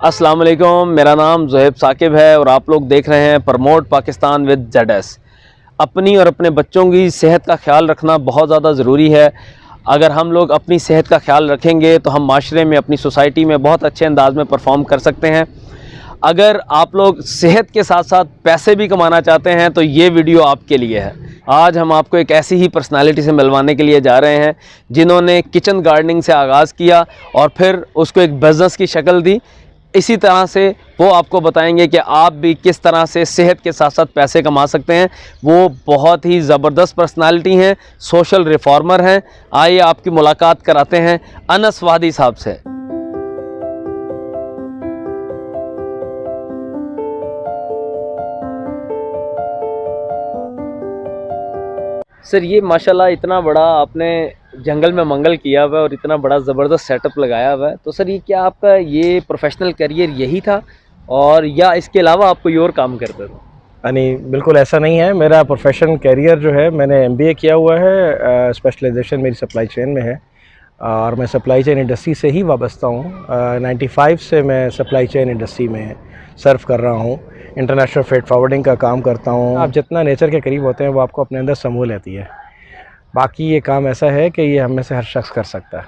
अस्सलाम वालेकुम, मेरा नाम ज़ुहैब साकिब है और आप लोग देख रहे हैं प्रमोट पाकिस्तान विद ZS। अपनी और अपने बच्चों की सेहत का ख्याल रखना बहुत ज़्यादा ज़रूरी है। अगर हम लोग अपनी सेहत का ख्याल रखेंगे तो हम माशरे में, अपनी सोसाइटी में बहुत अच्छे अंदाज में परफॉर्म कर सकते हैं। अगर आप लोग सेहत के साथ साथ पैसे भी कमाना चाहते हैं तो ये वीडियो आपके लिए है। आज हम आपको एक ऐसी ही पर्सनालिटी से मिलवाने के लिए जा रहे हैं जिन्होंने किचन गार्डनिंग से आगाज़ किया और फिर उसको एक बिज़नेस की शक्ल दी। इसी तरह से वो आपको बताएंगे कि आप भी किस तरह से सेहत के साथ साथ पैसे कमा सकते हैं। वो बहुत ही ज़बरदस्त पर्सनालिटी हैं, सोशल रिफॉर्मर हैं। आइए आपकी मुलाकात कराते हैं अनस वादी साहब से। सर, ये माशाल्लाह इतना बड़ा आपने जंगल में मंगल किया हुआ है और इतना बड़ा ज़बरदस्त सेटअप लगाया हुआ है, तो सर ये क्या आपका ये प्रोफेशनल करियर यही था और या इसके अलावा आप कोई और काम करते थे? नहीं, बिल्कुल ऐसा नहीं है। मेरा प्रोफेशन करियर जो है, मैंने MBA किया हुआ है, स्पेशलाइजेशन मेरी सप्लाई चेन में है और मैं सप्लाई चेन इंडस्ट्री से ही वाबस्ता हूँ। 95 से मैं सप्लाई चेन इंडस्ट्री में सर्व कर रहा हूँ। इंटरनेशनल फ्रेट फॉरवर्डिंग का काम करता हूँ। आप जितना नेचर के करीब होते हैं वो आपको अपने अंदर समूह लेती है। बाकी ये काम ऐसा है कि ये हम में से हर शख्स कर सकता है।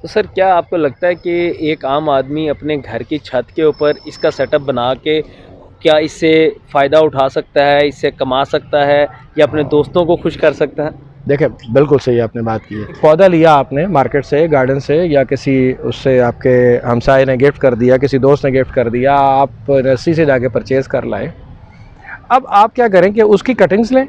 तो सर, क्या आपको लगता है कि एक आम आदमी अपने घर की छत के ऊपर इसका सेटअप बना के क्या इससे फ़ायदा उठा सकता है, इससे कमा सकता है या अपने दोस्तों को खुश कर सकता है? देखिए, बिल्कुल सही आपने बात की है। पौधा लिया आपने मार्केट से, गार्डन से, या किसी उससे आपके हमसाये ने गिफ्ट कर दिया, किसी दोस्त ने गिफ्ट कर दिया, आप नर्सरी से जाके परचेज़ कर लाए। अब आप क्या करें कि उसकी कटिंग्स लें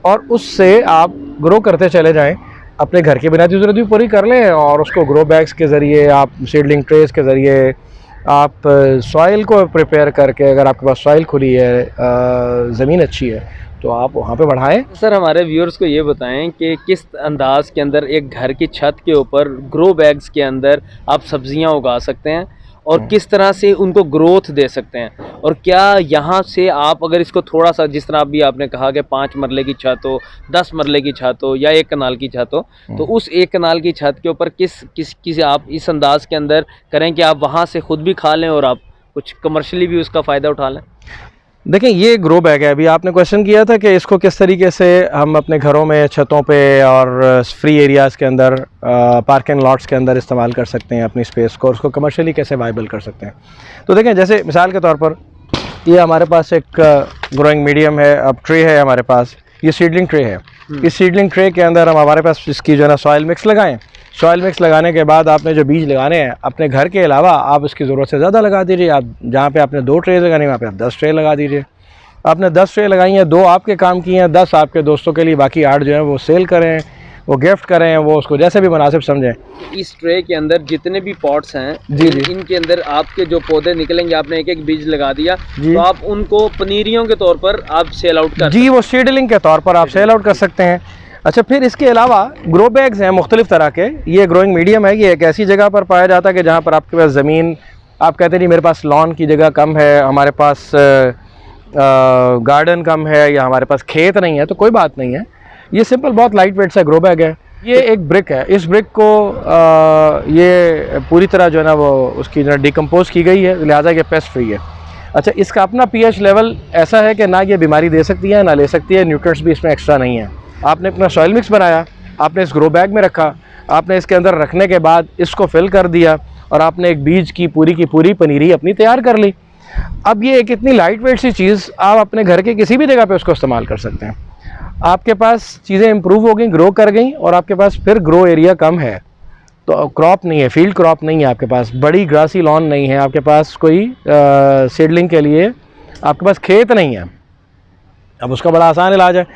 और उससे आप ग्रो करते चले जाएं। अपने घर की बुनियादी ज़रूरत भी पूरी कर लें और उसको ग्रो बैग्स के ज़रिए, आप सीडलिंग ट्रेस के ज़रिए, आप सॉइल को प्रिपेयर करके, अगर आपके पास सॉइल खुली है, ज़मीन अच्छी है, तो आप वहाँ पे बढ़ाएं। सर, हमारे व्यूअर्स को ये बताएं कि किस अंदाज के अंदर एक घर की छत के ऊपर ग्रो बैग्स के अंदर आप सब्जियां उगा सकते हैं और किस तरह से उनको ग्रोथ दे सकते हैं, और क्या यहाँ से आप अगर इसको थोड़ा सा, जिस तरह अभी आपने कहा कि 5 मरले की छत हो, 10 मरले की छत हो या 1 कनाल की छत हो, तो उस 1 कनाल की छत के ऊपर किस आप इस अंदाज के अंदर करें कि आप वहाँ से ख़ुद भी खा लें और आप कुछ कमर्शियली भी उसका फ़ायदा उठा लें? देखें, ये ग्रो बैग है। अभी आपने क्वेश्चन किया था कि इसको किस तरीके से हम अपने घरों में, छतों पे और फ्री एरियाज़ के अंदर, पार्किंग लॉट्स के अंदर इस्तेमाल कर सकते हैं अपनी स्पेस को, और उसको कमर्शियली कैसे वाइबल कर सकते हैं। तो देखें, जैसे मिसाल के तौर पर ये हमारे पास एक ग्रोइंग मीडियम है, अब ट्रे है हमारे पास, ये सीडलिंग ट्रे है। इस सीडलिंग ट्रे के अंदर हम हमारे पास इसकी जो है ना सॉइल मिक्स लगाएं। सॉइल मिक्स लगाने के बाद आपने जो बीज लगाने हैं, अपने घर के अलावा आप इसकी ज़रूरत से ज़्यादा लगा दीजिए। आप जहाँ पे आपने 2 ट्रे लगाने, वहाँ पे आप 10 ट्रे लगा दीजिए। आपने 10 ट्रे लगाई हैं, 2 आपके काम की हैं, 10 आपके दोस्तों के लिए, बाकी 8 जो है वो सेल करें, वो गिफ्ट करें, वो उसको जैसे भी मुनासिब समझें। इस ट्रे के अंदर जितने भी पॉट्स हैं, जी जी, इनके अंदर आपके जो पौधे निकलेंगे, आपने एक बीज लगा दिया, तो आप उनको पनीरियों के तौर पर आप सेल आउट कर जी, वो सीडलिंग के तौर पर आप सेल आउट कर सकते हैं। अच्छा, फिर इसके अलावा ग्रो बैग्स हैं मुख्तलिफ तरह के। ये ग्रोइंग मीडियम है, ये एक ऐसी जगह पर पाया जाता है कि जहाँ पर आपके पास ज़मीन, आप कहते नहीं मेरे पास लॉन की जगह कम है, हमारे पास गार्डन कम है, या हमारे पास खेत नहीं है, तो कोई बात नहीं है। ये सिंपल बहुत लाइट वेट सा ग्रो बैग है। ये एक ब्रिक है। इस ब्रिक को ये पूरी तरह जो है ना वो उसकी जो डिकम्पोज की गई है, लिहाजा ये पेस्ट फ्री है। अच्छा, इसका अपना pH लेवल ऐसा है कि ना ये बीमारी दे सकती है ना ले सकती है, न्यूट्रिएंट्स भी इसमें एक्स्ट्रा नहीं है। आपने अपना सॉइल मिक्स बनाया, आपने इस ग्रो बैग में रखा, आपने इसके अंदर रखने के बाद इसको फिल कर दिया और आपने एक बीज की पूरी पनीरी अपनी तैयार कर ली। अब ये एक इतनी लाइट वेट सी चीज़, आप अपने घर के किसी भी जगह पे उसको इस्तेमाल कर सकते हैं। आपके पास चीज़ें इंप्रूव हो गई, ग्रो कर गई, और आपके पास फिर ग्रो एरिया कम है, तो क्रॉप नहीं है, फील्ड क्रॉप नहीं है आपके पास, बड़ी ग्रासी लॉन नहीं है आपके पास, कोई सीडलिंग के लिए आपके पास खेत नहीं है। अब उसका बड़ा आसान इलाज है।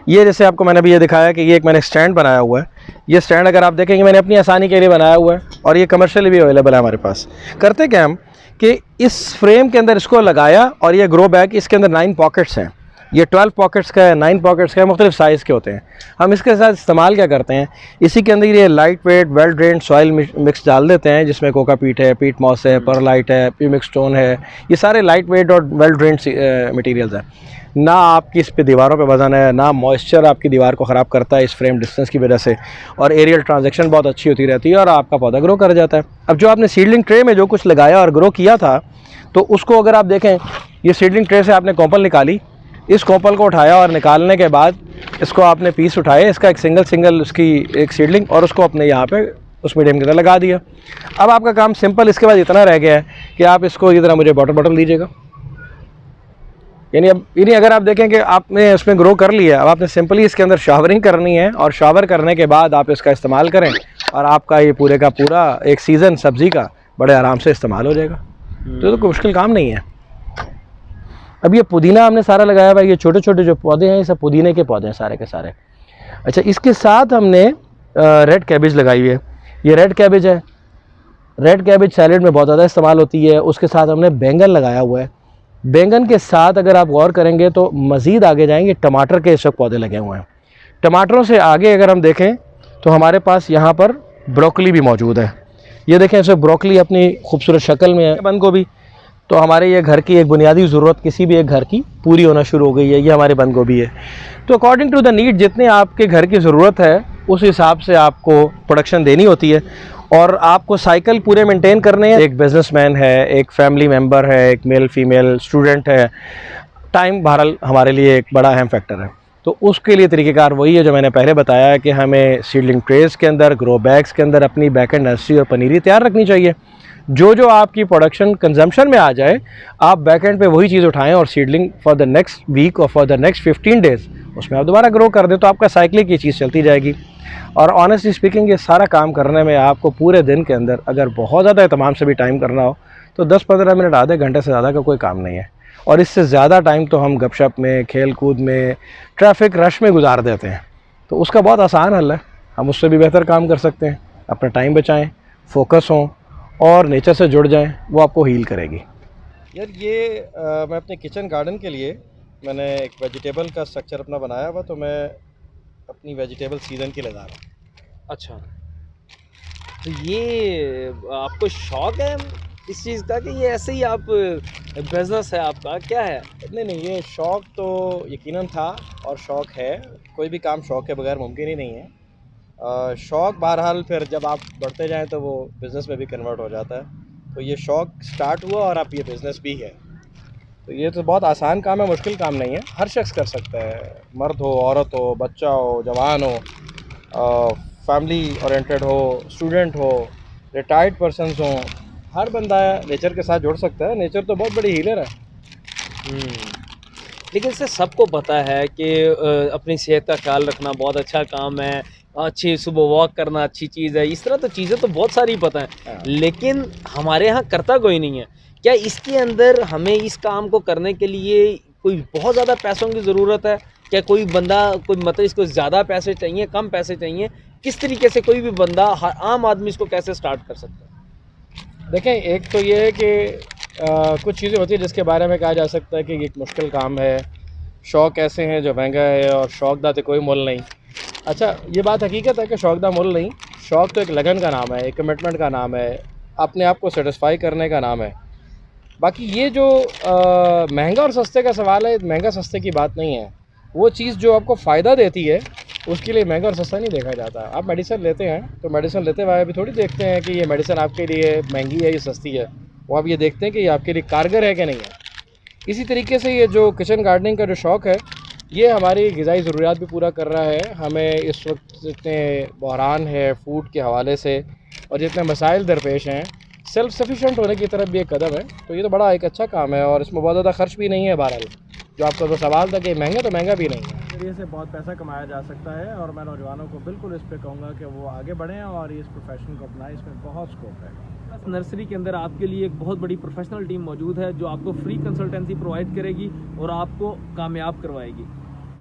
ये जैसे आपको मैंने अभी ये दिखाया कि ये एक मैंने स्टैंड बनाया हुआ है। ये स्टैंड अगर आप देखेंगे मैंने अपनी आसानी के लिए बनाया हुआ है और ये कमर्शियली भी अवेलेबल है हमारे पास। करते क्या हम कि इस फ्रेम के अंदर इसको लगाया और ये ग्रो बैग, इसके अंदर 9 पॉकेट्स हैं। ये 12 पॉकेट्स का है, 9 पॉकेट्स का है, मुख्तलिफ साइज़ के होते हैं। हम इसके साथ इस्तेमाल क्या करते हैं, इसी के अंदर ये light weight well drained soil mix डाल देते हैं, जिसमें कोका पीट है, पीट मॉस है, परलाइट है, प्यूमिक स्टोन है। ये सारे लाइट वेट और वेल ड्रेन्ड मटीरियल्स हैं। ना आपकी इस पे दीवारों पे वजन है, ना मॉइस्चर आपकी दीवार को ख़राब करता है इस फ्रेम डिस्टेंस की वजह से, और एरियल ट्रांजेक्शन बहुत अच्छी होती रहती है और आपका पौधा ग्रो कर जाता है। अब जो आपने सीडलिंग ट्रे में जो कुछ लगाया और ग्रो किया था, तो उसको अगर आप देखें, ये सीडलिंग ट्रे से आपने कॉम्पल निकाली, इस कॉम्पल को उठाया और निकालने के बाद इसको आपने पीस उठाए, इसका एक सिंगल उसकी एक सीडलिंग, और उसको अपने यहाँ पे उस मीडियम की तरह लगा दिया। अब आपका काम सिंपल इसके बाद इतना रह गया है कि आप इसको इस तरह मुझे बॉटल दीजिएगा। यानी अगर आप देखें कि आपने इसमें ग्रो कर लिया, अब आपने सिंपली इसके अंदर शावरिंग करनी है, और शावर करने के बाद आप इसका इस्तेमाल करें, और आपका ये पूरे का पूरा एक सीज़न सब्ज़ी का बड़े आराम से इस्तेमाल हो जाएगा। तो कोई मुश्किल काम नहीं है। अब ये पुदीना हमने सारा लगाया हुआ है, ये छोटे छोटे जो पौधे हैं ये सब पुदीने के पौधे हैं सारे के सारे। अच्छा, इसके साथ हमने रेड कैबेज लगाई हुई है। ये रेड कैबेज है, रेड कैबेज सैलेड में बहुत ज़्यादा इस्तेमाल होती है। उसके साथ हमने बैंगन लगाया हुआ है। बैंगन के साथ अगर आप गौर करेंगे तो मज़ीद आगे जाएंगे, टमाटर के इस वक्त पौधे लगे हुए हैं। टमाटरों से आगे अगर हम देखें तो हमारे पास यहाँ पर ब्रोकली भी मौजूद है। ये देखें, इस वक्त ब्रोकली अपनी खूबसूरत शक्ल में है। बंद गोभी तो हमारे ये घर की एक बुनियादी ज़रूरत किसी भी एक घर की पूरी होना शुरू हो गई है। ये हमारे बंद गोभी है। तो अकॉर्डिंग टू द नीड, जितने आपके घर की ज़रूरत है उस हिसाब से आपको प्रोडक्शन देनी होती है, और आपको साइकिल पूरे मेंटेन करने हैं। एक बिजनेसमैन है, एक फैमिली मेम्बर है, एक मेल फीमेल स्टूडेंट है, टाइम बहरहाल हमारे लिए एक बड़ा अहम फैक्टर है। तो उसके लिए तरीक़ेकार वही है जो मैंने पहले बताया है कि हमें सीडलिंग ट्रेस के अंदर, ग्रो बैग्स के अंदर अपनी बैकेंड नर्सरी और पनीरी तैयार रखनी चाहिए। जो आपकी प्रोडक्शन कंजम्पशन में आ जाए, आप बैकेंड पे वही चीज़ उठाएं और seedling for the next week और फॉर द नेक्स्ट 15 डेज़ उसमें आप दोबारा ग्रो कर दें, तो आपका साइक्लिक ये चीज़ चलती जाएगी। और ऑनेस्टली स्पीकिंग, ये सारा काम करने में आपको पूरे दिन के अंदर अगर बहुत ज़्यादा एहतमाम से भी टाइम करना हो तो 10-15 मिनट, आधे घंटे से ज़्यादा का कोई काम नहीं है। और इससे ज़्यादा टाइम तो हम गपशप में, खेल कूद में, ट्रैफिक रश में गुजार देते हैं। तो उसका बहुत आसान हल है, हम उससे भी बेहतर काम कर सकते हैं। अपना टाइम बचाएँ, फोकस हों और नेचर से जुड़ जाएं, वो आपको हील करेगी। यार ये मैं अपने किचन गार्डन के लिए मैंने एक वेजिटेबल का स्ट्रक्चर अपना बनाया हुआ, तो मैं अपनी वेजिटेबल सीज़न की लगा रहा हूँ। अच्छा, तो ये आपको शौक़ है इस चीज़ का कि ये ऐसे ही आप बिज़नेस है आपका, क्या है? नहीं, ये शौक़ तो यकीनन था और शौक़ है। कोई भी काम शौक़ के बगैर मुमकिन ही नहीं है। शौक़ बहरहाल फिर जब आप बढ़ते जाएं तो वो बिज़नेस में भी कन्वर्ट हो जाता है। तो ये शौक़ स्टार्ट हुआ और अब ये बिज़नेस भी है। तो ये तो बहुत आसान काम है, मुश्किल काम नहीं है, हर शख्स कर सकता है। मर्द हो, औरत हो, बच्चा हो, जवान हो, फैमिली ओरिएंटेड हो, स्टूडेंट हो, रिटायर्ड पर्सनस हो, हर बंदा नेचर के साथ जुड़ सकता है। नेचर तो बहुत बड़ी हीलर है। लेकिन सर, सबको पता है कि अपनी सेहत का ख्याल रखना बहुत अच्छा काम है, अच्छी सुबह वॉक करना अच्छी चीज़ है, इस तरह तो चीज़ें तो बहुत सारी पता है, लेकिन हमारे यहाँ करता कोई नहीं है। क्या इसके अंदर हमें इस काम को करने के लिए कोई बहुत ज़्यादा पैसों की ज़रूरत है? क्या कोई बंदा, कोई मतलब इसको ज़्यादा पैसे चाहिए, कम पैसे चाहिए? किस तरीके से कोई भी बंदा, आम आदमी इसको कैसे स्टार्ट कर सकता है? देखें, एक तो ये है कि कुछ चीज़ें होती है जिसके बारे में कहा जा सकता है कि ये एक मुश्किल काम है। शौक़ ऐसे हैं जो महंगा है और शौक़ दा तो कोई मुल नहीं। अच्छा, ये बात हकीकत है कि शौक़ दा मुल नहीं। शौक़ तो एक लगन का नाम है, एक कमिटमेंट का नाम है, अपने आप को सेटिस्फाई करने का नाम है। बाकी ये जो महंगा और सस्ते का सवाल है, महंगा सस्ते की बात नहीं है। वो चीज़ जो आपको फ़ायदा देती है उसके लिए महंगा और सस्ता नहीं देखा जाता। आप मेडिसिन लेते हैं तो मेडिसिन लेते हुए अभी थोड़ी देखते हैं कि ये मेडिसिन आपके लिए महंगी है या सस्ती है। वो आप ये देखते हैं कि ये आपके लिए कारगर है कि नहीं है। इसी तरीके से ये जो किचन गार्डनिंग का जो शौक़ है, ये हमारी ग़िज़ाई ज़रूरियात भी पूरा कर रहा है। हमें इस वक्त जितने बहरान है फूड के हवाले से और जितने मसाइल दरपेश हैं, सेल्फ़ सफिशेंट होने की तरफ भी एक कदम है। तो ये तो बड़ा एक अच्छा काम है और इसमें बहुत ज़्यादा ख़र्च भी नहीं है। बहरहाल जो आपका तो सवाल था कि महंगा, तो महंगा भी नहीं है। जरिए से बहुत पैसा कमाया जा सकता है और मैं नौजवानों को बिल्कुल इस पे कहूँगा कि वो आगे बढ़ें और इस प्रोफेशन को अपनाएं। इसमें बहुत स्कोप है। नर्सरी के अंदर आपके लिए एक बहुत बड़ी प्रोफेशनल टीम मौजूद है जो आपको फ्री कंसल्टेंसी प्रोवाइड करेगी और आपको कामयाब करवाएगी।